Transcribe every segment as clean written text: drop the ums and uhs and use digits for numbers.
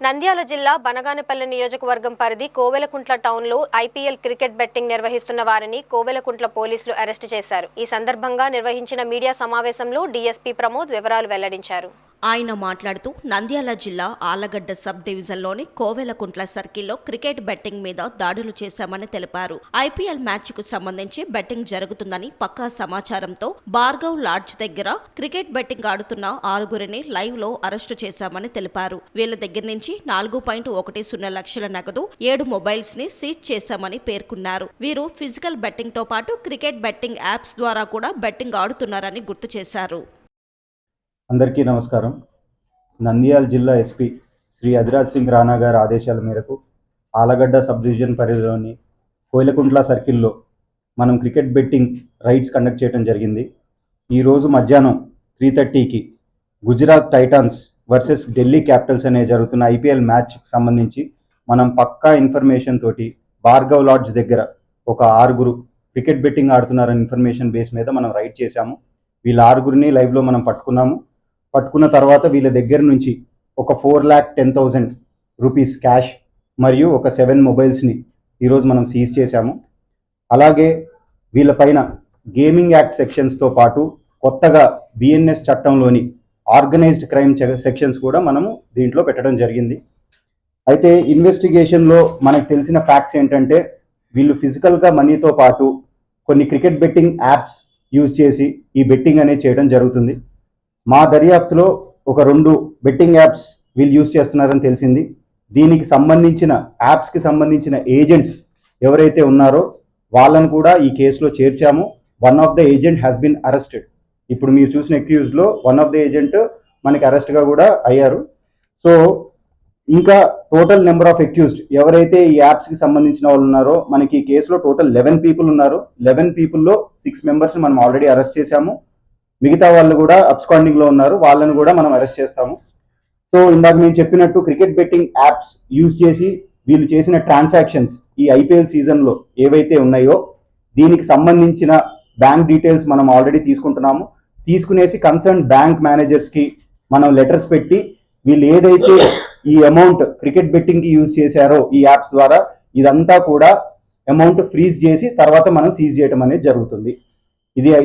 నంద్యాల జిల్లా బనగానపల్లి నియోజకవర్గం పరిధి కోవెలకుంట్ల టౌన్లో ఐపీఎల్ క్రికెట్ బెట్టింగ్ నిర్వహిస్తున్న వారిని కోవెలకుంట్ల పోలీసులు అరెస్టు చేశారు. ఈ సందర్భంగా నిర్వహించిన మీడియా సమావేశంలో డీఎస్పీ ప్రమోద్ వివరాలు వెల్లడించారు. ఆయన మాట్లాడుతూ నంద్యాల జిల్లా ఆలగడ్డ సబ్ డివిజన్లోని కోవెలకుంట్ల సర్కిల్లో క్రికెట్ బెట్టింగ్ మీద దాడులు చేశామని తెలిపారు. ఐపీఎల్ మ్యాచ్కు సంబంధించి బెట్టింగ్ జరుగుతుందని పక్కా సమాచారంతో భార్గవ్ లాడ్జ్ దగ్గర క్రికెట్ బెట్టింగ్ ఆడుతున్న 6గురిని లైవ్ లో అరెస్టు చేశామని తెలిపారు. వీళ్ల దగ్గర నుంచి 4.10 లక్షల నగదు, 7 మొబైల్స్ ని సీజ్ చేశామని పేర్కొన్నారు. వీరు ఫిజికల్ బెట్టింగ్ తో పాటు క్రికెట్ బెట్టింగ్ యాప్స్ ద్వారా కూడా బెట్టింగ్ ఆడుతున్నారని గుర్తు చేశారు. అందరికీ నమస్కారం. నంద్యాల జిల్లా ఎస్పీ శ్రీ అధిరాజ్ సింగ్ రాణా గారి ఆదేశాల మేరకు ఆలగడ్డ సబ్ డివిజన్ పరిధిలోని కోవెలకుంట్ల సర్కిల్లో మనం క్రికెట్ బెట్టింగ్ రైడ్స్ కండక్ట్ చేయడం జరిగింది. ఈరోజు మధ్యాహ్నం 3:30కి Gujarat titans versus Delhi capitals అనే జరుగుతున్న ఐపీఎల్ మ్యాచ్కి సంబంధించి మనం పక్కా ఇన్ఫర్మేషన్ తోటి భార్గవ్ లాడ్జ్ దగ్గర ఒక 6గురు క్రికెట్ బెట్టింగ్ ఆడుతున్నారని ఇన్ఫర్మేషన్ బేస్ మీద మనం రైడ్ చేశాము. వీళ్ళ 6గురిని లైవ్లో మనం పట్టుకున్న తర్వాత వీళ్ళ దగ్గర నుంచి ఒక 4,10,000 రూపీస్ క్యాష్ మరియు ఒక 7 మొబైల్స్ని ఈరోజు మనం సీజ్ చేశాము. అలాగే వీళ్ళపైన గేమింగ్ యాక్ట్ సెక్షన్స్తో పాటు కొత్తగా బిఎన్ఎస్ చట్టంలోని ఆర్గనైజ్డ్ క్రైమ్ సెక్షన్స్ కూడా మనము దీంట్లో పెట్టడం జరిగింది. అయితే ఇన్వెస్టిగేషన్లో మనకు తెలిసిన ఫ్యాక్ట్స్ ఏంటంటే వీళ్ళు ఫిజికల్గా మనీతో పాటు కొన్ని క్రికెట్ బెట్టింగ్ యాప్స్ యూజ్ చేసి ఈ బెట్టింగ్ అనేది చేయడం జరుగుతుంది. మా దర్యాప్తులో ఒక 2 బెట్టింగ్ యాప్స్ వీళ్ళు యూజ్ చేస్తున్నారని తెలిసింది. దీనికి సంబంధించిన యాప్స్కి సంబంధించిన ఏజెంట్స్ ఎవరైతే ఉన్నారో వాళ్ళను కూడా ఈ కేసులో చేర్చాము. One of the agent has been arrested. ఇప్పుడు మీరు చూసిన అక్యూజ్లో వన్ ఆఫ్ ద ఏజెంట్ మనకి అరెస్ట్గా కూడా అయ్యారు. సో ఇంకా టోటల్ నెంబర్ ఆఫ్ అక్యూజ్డ్ ఎవరైతే ఈ యాప్స్కి సంబంధించిన వాళ్ళు ఉన్నారో మనకి ఈ కేసులో టోటల్ 11 పీపుల్ ఉన్నారు. 11 పీపుల్లో 6 మెంబర్స్ని మనం ఆల్రెడీ అరెస్ట్ చేశాము. మిగతా వాళ్ళు కూడా అబ్స్కాండింగ్లో ఉన్నారు, వాళ్ళని కూడా మనం అరెస్ట్ చేస్తాము. సో ఇందాక నేను చెప్పినట్టు క్రికెట్ బెట్టింగ్ యాప్స్ యూజ్ చేసి వీళ్ళు చేసిన ట్రాన్సాక్షన్స్ ఈ ఐపీఎల్ సీజన్లో ఏవైతే ఉన్నాయో దీనికి సంబంధించిన బ్యాంక్ డీటెయిల్స్ మనం ఆల్రెడీ తీసుకునేసి కన్సర్న్ బ్యాంక్ మేనేజర్స్కి మనం లెటర్స్ పెట్టి వీళ్ళు ఏదైతే ఈ అమౌంట్ క్రికెట్ బెట్టింగ్కి యూజ్ చేశారో ఈ యాప్స్ ద్వారా ఇదంతా కూడా అమౌంట్ ఫ్రీజ్ చేసి తర్వాత మనం సీజ్ చేయడం అనేది జరుగుతుంది.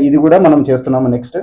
ఇది కూడా మనం చేస్తున్నాము. నెక్స్ట్